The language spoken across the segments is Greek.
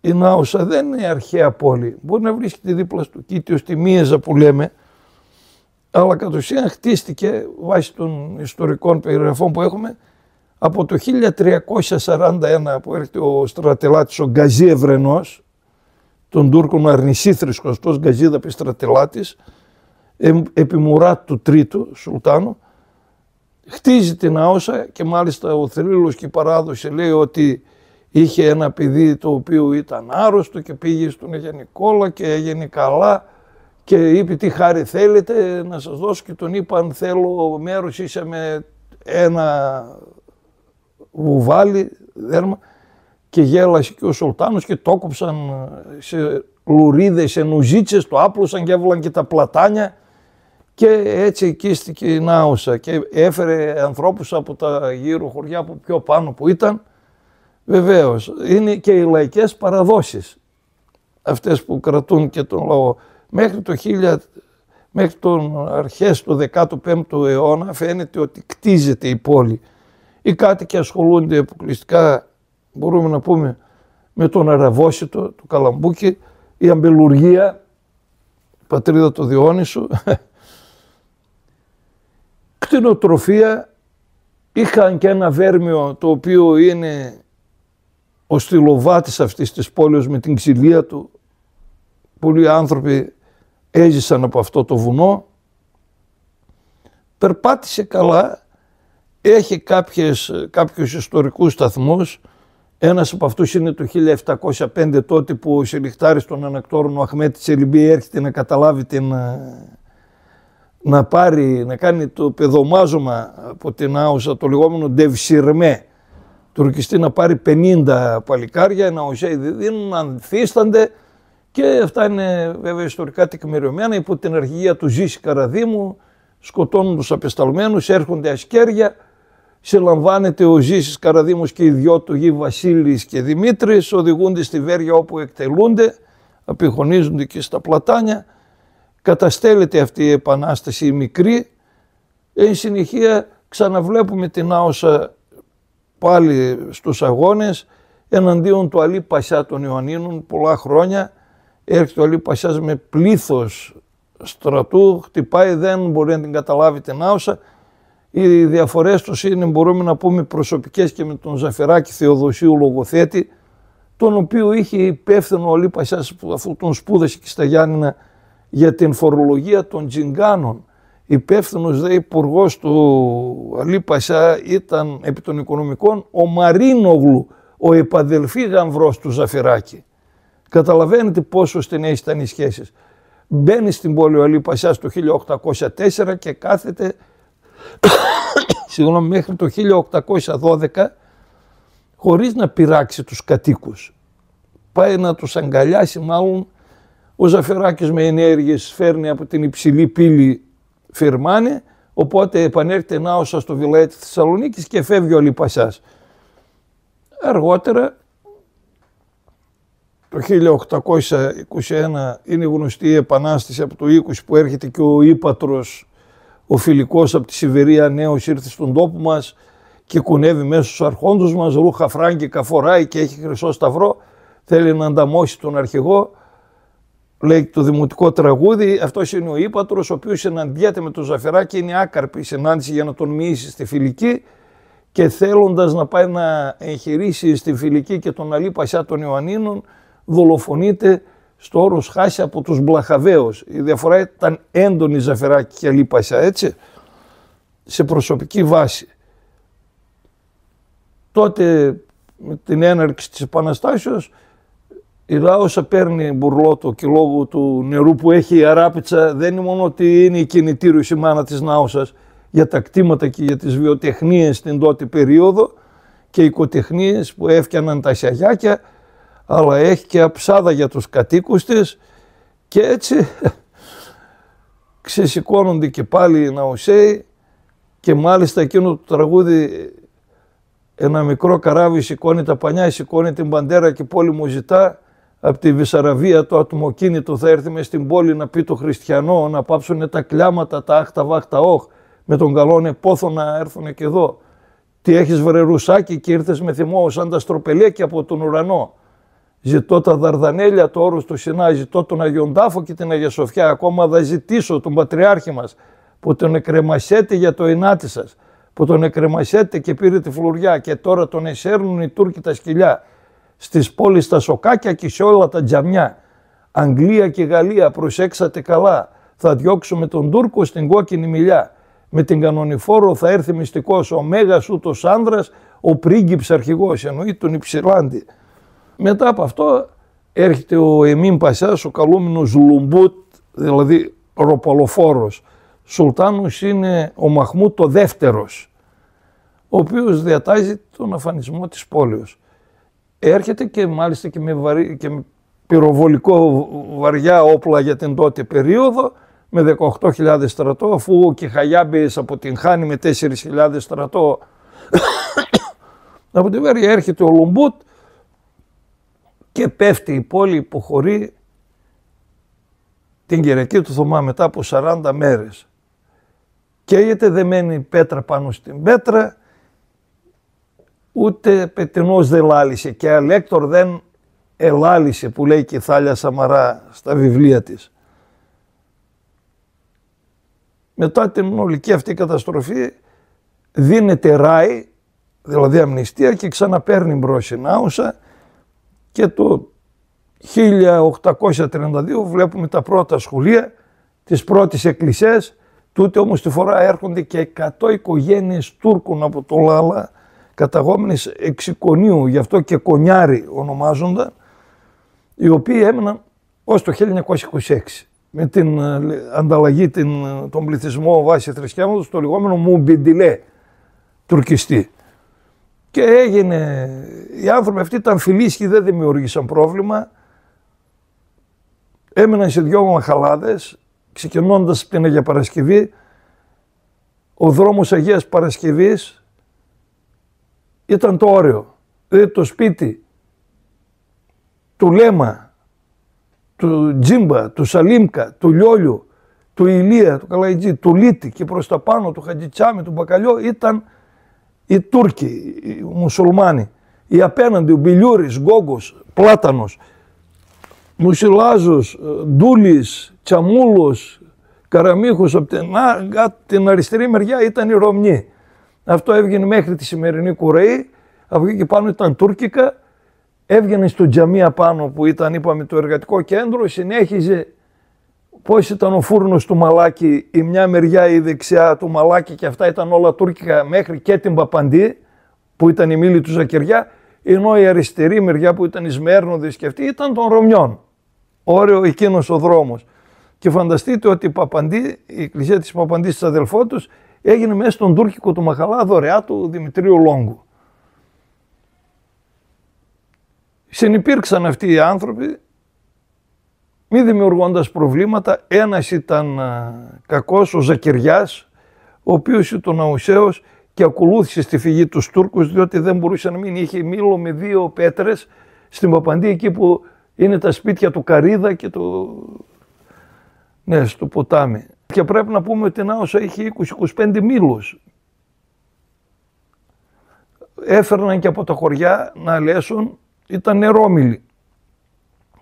η Νάουσα δεν είναι αρχαία πόλη. Μπορεί να βρίσκεται δίπλα στο Κίτιο, στη Μίεζα που λέμε, αλλά κατ' ουσίαν χτίστηκε βάσει των ιστορικών περιγραφών που έχουμε από το 1341 που έρχεται ο στρατελάτης ο Γκαζί Ευρενός, των Τούρκων αρνησίθρης Κωστός Γκαζίδαπη στρατελάτης, επί Μουράτ του Τρίτου Σουλτάνου, χτίζει την Άωσα και μάλιστα ο θρύλος και η παράδοση λέει ότι είχε ένα παιδί το οποίο ήταν άρρωστο και πήγε στον Αγία Νικόλα και έγινε καλά και είπε τι χάρη θέλετε να σας δώσω και τον είπαν θέλω μέρος είσαι με ένα βουβάλι δέρμα και γέλασε και ο Σουλτάνος και το κόψαν σε λουρίδες, σε νουζίτσες, το άπλωσαν και έβαλαν και τα πλατάνια και έτσι οικίστηκε η Νάουσα και έφερε ανθρώπους από τα γύρω χωριά από πιο πάνω που ήταν. Βεβαίως, είναι και οι λαϊκές παραδόσεις αυτές που κρατούν και τον λαό. Μέχρι τον αρχές του 15ου αιώνα φαίνεται ότι κτίζεται η πόλη. Οι κάτοικοι ασχολούνται αποκλειστικά, μπορούμε να πούμε, με τον Αραβόσιτο, του Καλαμπούκη, η αμπελουργία, πατρίδα του Διόνυσου, κτηνοτροφία, είχαν και ένα βέρμιο το οποίο είναι ο στυλοβάτης αυτής της πόλης με την ξυλία του. Πολλοί άνθρωποι έζησαν από αυτό το βουνό. Περπάτησε καλά, έχει κάποιους ιστορικούς σταθμούς. Ένας από αυτούς είναι το 1705 τότε που ο Σελιχτάρης των Ανακτόρων, ο Αχμέτη Τσελιμπή έρχεται να καταλάβει να κάνει το πεδομάζωμα από την Άουσα, το λεγόμενο Ντευσιρμέ. Τουρκιστή να πάρει 50 παλικάρια, να οσέι δίνουν, ανθίστανται και αυτά είναι βέβαια ιστορικά τεκμηριωμένα υπό την αρχηγία του Ζήση Καραδίμου, σκοτώνουν τους απεσταλμένους, έρχονται ασκέρια, συλλαμβάνεται ο Ζήσης Καραδίμος και οι δυο του γη Βασίλης και Δημήτρης, οδηγούνται στη Βέρεια όπου εκτελούνται, απειχωνίζονται και στα πλατάνια, καταστέλλεται αυτή η επανάσταση η μικρή, εν συνεχεία ξαναβλέπουμε την Άωσα πάλι στους αγώνες εναντίον του Αλή Πασιά των Ιωαννίνων πολλά χρόνια. Έρχεται ο Αλή Πασιάς με πλήθος στρατού, χτυπάει, δεν μπορεί να την καταλάβει την Άωσα. Οι διαφορές τους είναι, μπορούμε να πούμε, προσωπικές και με τον Ζαφεράκη Θεοδοσίου Λογοθέτη, τον οποίο είχε υπεύθυνο ο Αλή Πασιάς, αφού τον σπούδασε και στα Γιάννηνα, για την φορολογία των τζιγκάνων. Υπεύθυνος δε υπουργός του Αλή Πασιά ήταν επί των οικονομικών ο Μαρίνογλου, ο επαδελφή γαμβρός του Ζαφεράκη. Καταλαβαίνετε πόσο στενές ήταν οι σχέσεις. Μπαίνει στην πόλη ο Αλή Πασιάς το 1804 και κάθεται μέχρι το 1812 χωρίς να πειράξει τους κατοίκους. Πάει να τους αγκαλιάσει, μάλλον ο Ζαφεράκης με ενέργειες φέρνει από την υψηλή πύλη Φιρμάνη, οπότε επανέρχεται Νάωσα στο Βιλαέτη της Θεσσαλονίκης και φεύγει ο Αλή Πασιάς. Αργότερα, το 1821 είναι γνωστή η επανάσταση από το 20 που έρχεται και ο ύπατρος, ο φιλικός από τη Σιβηρία νέος ήρθε στον τόπο μας και κουνεύει μέσα στους αρχόντους μας, ρούχα φράγκικα φοράει και έχει χρυσό σταυρό, θέλει να ανταμώσει τον αρχηγό. Λέει το δημοτικό τραγούδι, αυτός είναι ο ύπατρος, ο οποίος συναντιέται με τον Ζαφεράκη, είναι άκαρπη η συνάντηση για να τον μοιήσει στη Φιλική και θέλοντας να πάει να εγχειρήσει στη Φιλική και τον Αλή Πασιά των Ιωαννίνων, δολοφονείται στο όρος Χάση από τους Μπλαχαβαίους. Η διαφορά ήταν έντονη Ζαφεράκη και Αλή Πασιά, έτσι, σε προσωπική βάση. Τότε με την έναρξη της Επαναστάσεως η Άωσα παίρνει μπουρλότο και λόγω του νερού που έχει η Αράπιτσα δεν είναι μόνο ότι είναι η κινητήριος η μάνα της Νάωσας για τα κτήματα και για τις βιοτεχνίες στην τότε περίοδο και οικοτεχνίες που έφτιαναν τα σιαγιάκια, αλλά έχει και αψάδα για τους κατοίκους της και έτσι ξεσηκώνονται και πάλι οι Ναοσαίοι και μάλιστα εκείνο το τραγούδι ένα μικρό καράβι σηκώνει τα πανιά, σηκώνει την μπαντέρα και πόλη μου ζητά. Από τη Βυσσαραβία το ατμοκίνητο θα έρθει μες στην πόλη να πει το χριστιανό, να πάψουνε τα κλάματα, τα άχτα βάχτα όχ, με τον καλόν επόθο να έρθουνε και εδώ. Τι έχεις βρε ρουσάκι και ήρθες με θυμό σαν τα στροπελέκια από τον ουρανό. Ζητώ τα Δαρδανέλια, το όρος του Σινά, ζητώ τον Αγιον Τάφο και την Αγία Σοφιά. Ακόμα θα ζητήσω τον Πατριάρχη μας που τον εκρεμασέτε για το ενάτι σας, που τον εκρεμασέτε και πήρε τη φλουριά και τώρα τον εσέρνουν οι Τούρκοι τα σκυλιά στις πόλεις τα σοκάκια και σε όλα τα τζαμιά. Αγγλία και Γαλλία, προσέξατε καλά, θα διώξουμε τον Τούρκο στην κόκκινη μιλιά. Με την κανονιφόρο θα έρθει μυστικός, ο μέγας ούτος άνδρας, ο πρίγκιψ αρχηγός, εννοεί τον Υψηλάντη. Μετά από αυτό έρχεται ο Εμίν Πασάς, ο καλούμενος Λουμπούτ, δηλαδή ροπαλοφόρος. Σουλτάνος είναι ο Μαχμούτ ο δεύτερος, ο οποίος διατάζει τον αφανισμό της πόλεως. Έρχεται και μάλιστα και με πυροβολικό βαριά όπλα για την τότε περίοδο, με 18.000 στρατό, αφού ο Κιχαγιάμπης αποτυγχάνει με 4.000 στρατό. Από την Βέρεια έρχεται ο Λουμπούτ και πέφτει η πόλη, υποχωρεί την Κυριακή του Θωμά μετά από 40 μέρες. Καίγεται, δεν μένει πέτρα πάνω στην πέτρα, ούτε πετεινός δεν λάλησε και αλέκτορ δεν ελάλησε, που λέει και η Θάλια Σαμαρά στα βιβλία της. Μετά την ολική αυτή καταστροφή δίνεται ράι, δηλαδή αμνηστία, και ξαναπαίρνει μπρος η Νάουσα και το 1832 βλέπουμε τα πρώτα σχολεία, τις πρώτες εκκλησίες. Τούτε όμως τη φορά έρχονται και 100 οικογένειες Τούρκων από το Λάλα, καταγόμενες εξικονίου, γι' αυτό και κονιάρι ονομάζονταν, οι οποίοι έμεναν ως το 1926 με την ανταλλαγή των πληθυσμών βάσει θρησκεύματος, το λεγόμενο Μουμπιντιλέ τουρκιστή. Και έγινε, οι άνθρωποι αυτοί ήταν φιλήσχοι, δεν δημιούργησαν πρόβλημα, έμεναν σε 2 μαχαλάδες, ξεκινώντας από την Αγία Παρασκευή. Ο δρόμος Αγίας Παρασκευής ήταν το όριο, δηλαδή το σπίτι του Λέμα, του Τζίμπα, του Σαλίμκα, του Λιόλιου, του Ηλία, του Καλαϊτζή, του Λίτη και προς τα πάνω του Χατζιτσάμι, του Μπακαλιό ήταν οι Τούρκοι, οι μουσουλμάνοι. Οι απέναντι, ο Μπιλιούρης, Γκόγκος, Πλάτανος, Μουσιλάζος, Ντούλης, Τσαμούλος, Καραμίχος, από την αριστερή μεριά ήταν η Ρωμνή. Αυτό έβγαινε μέχρι τη σημερινή Κουρέη, από εκεί και πάνω ήταν τουρκικά, έβγαινε στο τζαμί πάνω που ήταν, είπαμε, το εργατικό κέντρο, συνέχιζε πώς ήταν ο φούρνος του Μαλάκη, η μια μεριά η δεξιά του Μαλάκη και αυτά ήταν όλα τουρκικά μέχρι και την Παπαντή που ήταν η μήλη του Ζακεριά, ενώ η αριστερή μεριά που ήταν οι Σμέρνοδες και αυτή ήταν των Ρωμιών. Ωραίο εκείνος ο δρόμος. Και φανταστείτε ότι η Παπαντή, η εκκλησία της Παπαντής της αδελφότους, έγινε μέσα στον τουρκικό του Μαχαλά, δωρεά του Δημητρίου Λόγκου. Συνυπήρξαν αυτοί οι άνθρωποι, μη δημιουργώντας προβλήματα. Ένας ήταν κακός, ο Ζακεριάς, ο οποίος ήταν αουσαίος και ακολούθησε στη φυγή τους Τούρκους, διότι δεν μπορούσε να μείνει. Είχε μήλο με 2 πέτρες στην Παπαντή, εκεί που είναι τα σπίτια του Καρίδα και στο ποτάμι. Και πρέπει να πούμε ότι η Νάουσα είχε 20-25 μήλους. Έφερναν και από τα χωριά να λέσουν, ήταν νερόμιλοι.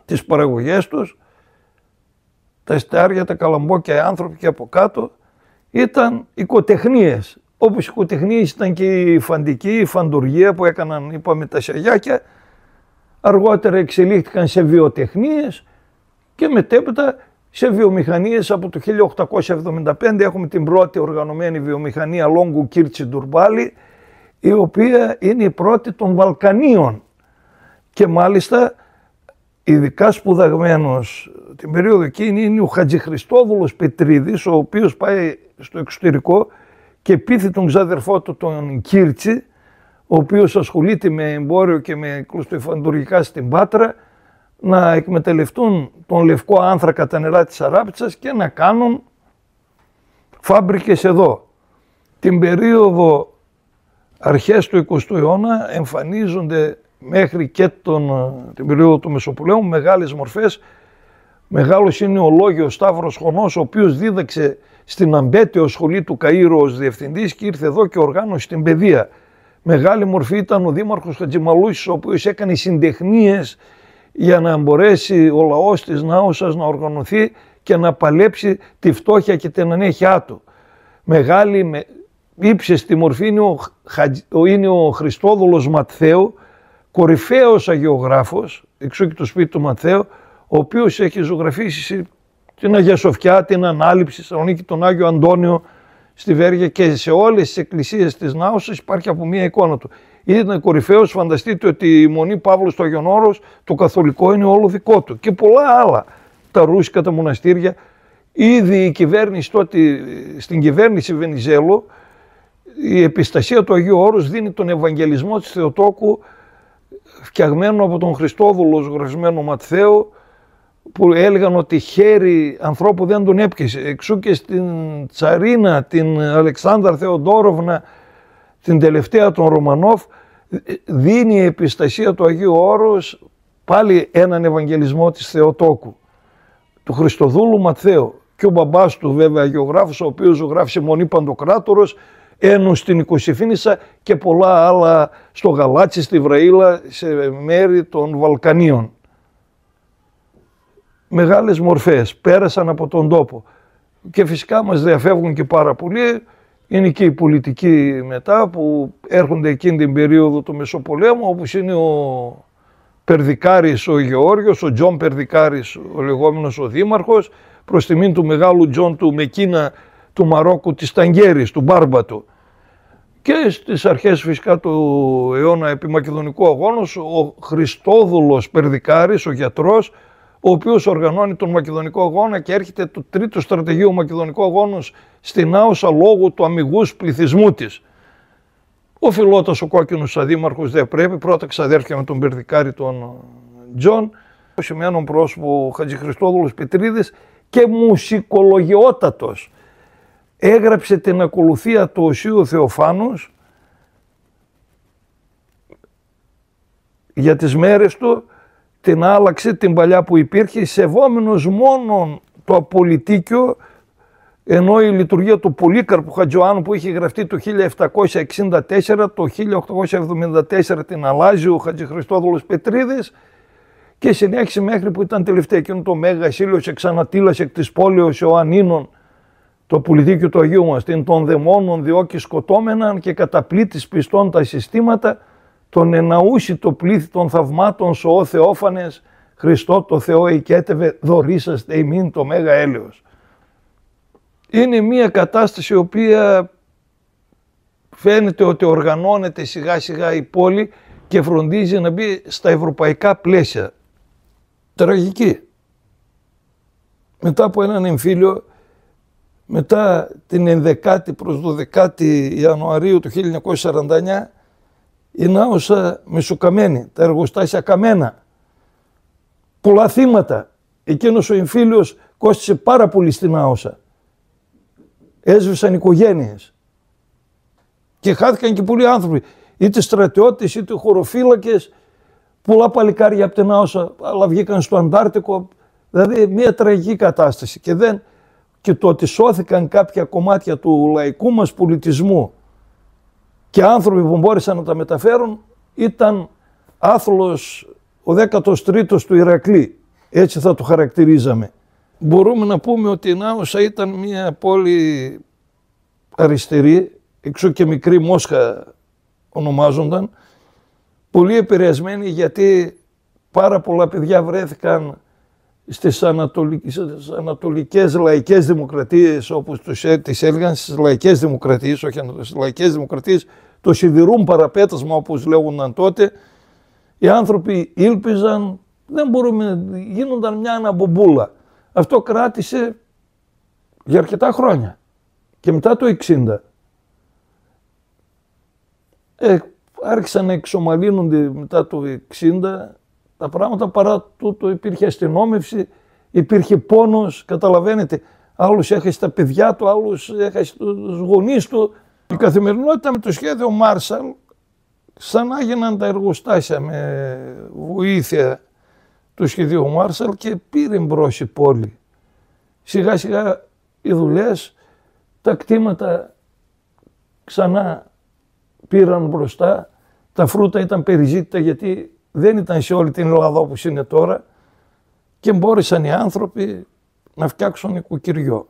Τις παραγωγές τους, τα εστιάρια, τα καλαμπόκια, οι άνθρωποι και από κάτω ήταν οικοτεχνίες. Όπως οικοτεχνίες ήταν και η φαντική, η φαντουργία που έκαναν, είπαμε, τα σιαγιάκια. Αργότερα εξελίχθηκαν σε βιοτεχνίες και μετέπειτα σε βιομηχανίες. Από το 1875 έχουμε την πρώτη οργανωμένη βιομηχανία Λόγκου Κίρτσι Ντουρμπάλη, η οποία είναι η πρώτη των Βαλκανίων. Και μάλιστα ειδικά σπουδαγμένος την περίοδο εκείνη είναι ο Χατζηχριστόδουλος Πετρίδης, ο οποίος πάει στο εξωτερικό και πείθει τον ξάδερφό του τον Κίρτσι, ο οποίος ασχολείται με εμπόριο και με κλωστοϊφαντουργικά στην Πάτρα, να εκμεταλλευτούν τον λευκό άνθρακα, τα νερά της Αράπιτσας και να κάνουν φάμπρικες εδώ. Την περίοδο αρχές του 20ου αιώνα εμφανίζονται μέχρι και την περίοδο του Μεσοπολέμου μεγάλες μορφές. Μεγάλος είναι ο Λόγιος Σταύρος Χωνός, ο οποίος δίδαξε στην Αμπέτειο σχολή του Καΐρου ως διευθυντής και ήρθε εδώ και οργάνωσε την παιδεία. Μεγάλη μορφή ήταν ο δήμαρχος Χατζημαλούσης, ο οποίος έκανε συντεχνίες για να μπορέσει ο λαός της Νάουσας να οργανωθεί και να παλέψει τη φτώχεια και την ανέχειά του. Μεγάλη ύψιστη μορφή είναι ο Χριστόδουλος Ματθαίου, κορυφαίος αγιογράφος, εξού και το σπίτι του Ματθαίου, ο οποίος έχει ζωγραφίσει την Αγία Σοφιά, την Ανάληψη, στη Θεσσαλονίκη, τον Άγιο Αντώνιο στη Βέργεια, και σε όλες τις εκκλησίες της Νάουσας υπάρχει από μία εικόνα του. Ήταν κορυφαίος, φανταστείτε ότι η Μονή Παύλος στο Άγιον Όρος, το καθολικό είναι όλο δικό του, και πολλά άλλα, τα ρούσικα, τα μοναστήρια. Ήδη η κυβέρνηση τότε, στην κυβέρνηση Βενιζέλου, η επιστασία του Αγίου Όρους δίνει τον Ευαγγελισμό της Θεοτόκου, φτιαγμένο από τον Χριστόδουλο, ζωγραφισμένο Ματθαίου, που έλεγαν ότι χέρι ανθρώπου δεν τον έπιασε. Εξού και στην Τσαρίνα, την Αλεξάνδρα Θεοδόροβνα, την τελευταία των Ρωμανόφ, δίνει η επιστασία του Αγίου Όρους πάλι έναν Ευαγγελισμό της Θεοτόκου, του Χριστοδούλου Ματθαίου. Και ο μπαμπάς του βέβαια αγιογράφος, ο οποίος ζωγράφησε Μονή Παντοκράτορος, Ένους στην Οικοσυφήνισσα και πολλά άλλα στο Γαλάτσι, στη Βραήλα, σε μέρη των Βαλκανίων. Μεγάλες μορφές πέρασαν από τον τόπο και φυσικά μας διαφεύγουν και πάρα πολύ. Είναι και οι πολιτικοί μετά που έρχονται εκείνη την περίοδο του Μεσοπολέμου, όπως είναι ο Περδικάρης ο Γεώργιος, ο Τζον Περδικάρης ο λεγόμενος ο δήμαρχος, προς τιμήν του μεγάλου Τζον του Μεκίνα του Μαρόκου, της Ταγκέρης, του Μπάρμπατου. Και στις αρχές φυσικά του αιώνα επί Μακεδονικού Αγώνος, ο Χριστόδουλος Περδικάρης, ο γιατρός, ο οποίος οργανώνει τον Μακεδονικό Αγώνα και έρχεται το τρίτο στρατηγείο Μακεδονικού Αγώνος στην Άουσα λόγω του αμιγούς πληθυσμού της. Ο Φιλότας ο κόκκινος αδήμαρχος δεν πρέπει, πρώτα ξαδέρφια με τον Περδικάρη τον Τζον, ο σημαίνον πρόσωπο ο Χατζηχριστόδουλος Πετρίδης και μουσικολογιότατος. Έγραψε την ακολουθία του Οσίου Θεοφάνους για τις μέρες του, την άλλαξε την παλιά που υπήρχε, σεβόμενος μόνον το απολυτίκιο, ενώ η λειτουργία του Πολύκαρπου Χατζοάνου που είχε γραφτεί το 1764, το 1874 την αλλάζει ο Χατζηχριστόδουλος Πετρίδης και συνέχισε μέχρι που ήταν τελευταία εκείνο το Μέγα Σύλλος εξανατήλασε εκ της πόλεως Ιωαννίνων, το πολιτίκιο του Αγίου μας, την των δαιμόνων διώκει σκοτώμεναν και καταπλήττης πιστών τα συστήματα, τον εναούσι το πλήθη των θαυμάτων σωό Θεόφανες, Χριστό το Θεό οικέτευε, δωρήσαστε ημίν το Μέγα Έλεος. Είναι μια κατάσταση η οποία φαίνεται ότι οργανώνεται σιγά σιγά η πόλη και φροντίζει να μπει στα ευρωπαϊκά πλαίσια. Τραγική. Μετά από έναν εμφύλιο, μετά την 11η προς 12η Ιανουαρίου του 1949, η Νάουσα μισοκαμένη, τα εργοστάσια καμένα, πολλά θύματα. Εκείνος ο εμφύλιος κόστισε πάρα πολύ στην Νάουσα. Έσβησαν οικογένειες και χάθηκαν και πολλοί άνθρωποι, είτε στρατιώτες είτε χωροφύλακες, πολλά παλικάρια από την Νάουσα, αλλά βγήκαν στο Αντάρτικο, δηλαδή μια τραγική κατάσταση και το ότι σώθηκαν κάποια κομμάτια του λαϊκού μας πολιτισμού και άνθρωποι που μπόρεσαν να τα μεταφέρουν, ήταν άθλος ο 13ος του Ηρακλή, έτσι θα το χαρακτηρίζαμε. Μπορούμε να πούμε ότι η Νάουσα ήταν μια πόλη αριστερή, εξού και μικρή Μόσχα ονομάζονταν, πολύ επηρεασμένη γιατί πάρα πολλά παιδιά βρέθηκαν στις ανατολικές λαϊκές δημοκρατίες, όπως τις έλεγαν, στις λαϊκές δημοκρατίες, όχι στις λαϊκές δημοκρατίες, το σιδηρούν παραπέτασμα όπως λέγονταν τότε. Οι άνθρωποι ήλπιζαν, γίνονταν μια αναμπομπούλα. Αυτό κράτησε για αρκετά χρόνια και μετά το 60. Άρχισαν να εξομαλύνονται μετά το 60 τα πράγματα, παρά τούτο υπήρχε αστυνόμευση, υπήρχε πόνος, καταλαβαίνετε. Άλλους έχασε τα παιδιά του, άλλους έχασε τους γονείς του. Η καθημερινότητα με το σχέδιο Μάρσαλ ξανά έγιναν τα εργοστάσια με βοήθεια του σχεδίου Μάρσαλ και πήρε μπρος η πόλη. Σιγά σιγά οι δουλειές, τα κτήματα ξανά πήραν μπροστά, τα φρούτα ήταν περιζήτητα γιατί δεν ήταν σε όλη την Ελλάδα όπως είναι τώρα και μπόρεσαν οι άνθρωποι να φτιάξουν οικοκυριό.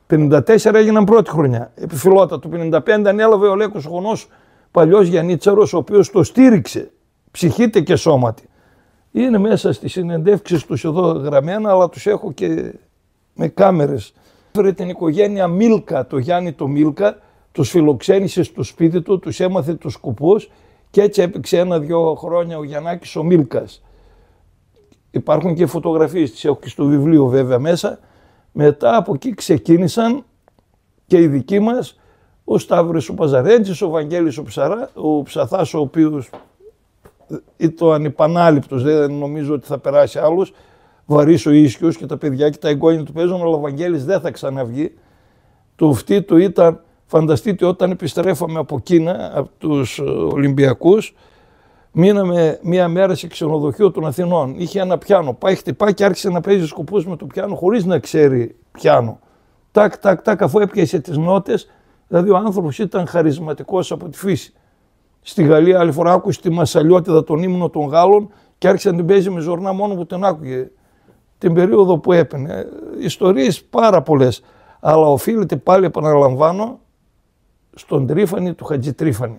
54 έγιναν πρώτη χρονιά. Επιφυλότα του 55 ανέλαβε ο Λέκος Γονός, παλιός Γιαννίτσαρος, ο οποίος το στήριξε, ψυχήτε και σώματι. Είναι μέσα στις συνεντεύξεις τους εδώ γραμμένα, αλλά τους έχω και με κάμερες. Έφερε την οικογένεια Μίλκα, το Γιάννη το Μίλκα, τους φιλοξένησε στο σπίτι του, τους έμαθε τους σκοπούς και έτσι έπαιξε 1-2 χρόνια ο Γιαννάκης ο Μίλκας. Υπάρχουν και φωτογραφίες, τις έχω και στο βιβλίο βέβαια μέσα. Μετά από εκεί ξεκίνησαν και οι δικοί μας, ο Σταύρος ο Παζαρέντζης, ο Βαγγέλης ο Ψαθάς, ο οποίος ήταν ανυπανάληπτος, δεν νομίζω ότι θα περάσει άλλος, Βαρύς ο Ίσιος και τα παιδιά και τα εγγόνια του παίζουν, αλλά ο Βαγγέλης δεν θα ξαναβγεί. Το φτύ του ήταν, φανταστείτε, όταν επιστρέφαμε από Κίνα, από τους Ολυμπιακούς, μείναμε μία μέρα σε ξενοδοχείο των Αθηνών. Είχε ένα πιάνο. Πάει, χτυπάει και άρχισε να παίζει σκοπούς με το πιάνο χωρίς να ξέρει πιάνο. Τάκ, τάκ, τάκ, αφού έπιασε τις νότες, δηλαδή ο άνθρωπος ήταν χαρισματικός από τη φύση. Στη Γαλλία, άλλη φορά, άκουσε τη Μασσαλιώτιδα, τον ύμνο των Γάλλων και άρχισε να την παίζει με ζορνά μόνο που την άκουγε. Την περίοδο που έπαινε. Ιστορίες πάρα πολλές. Αλλά οφείλεται πάλι, επαναλαμβάνω, στον Τρίφανη του Χατζη Τρίφανη.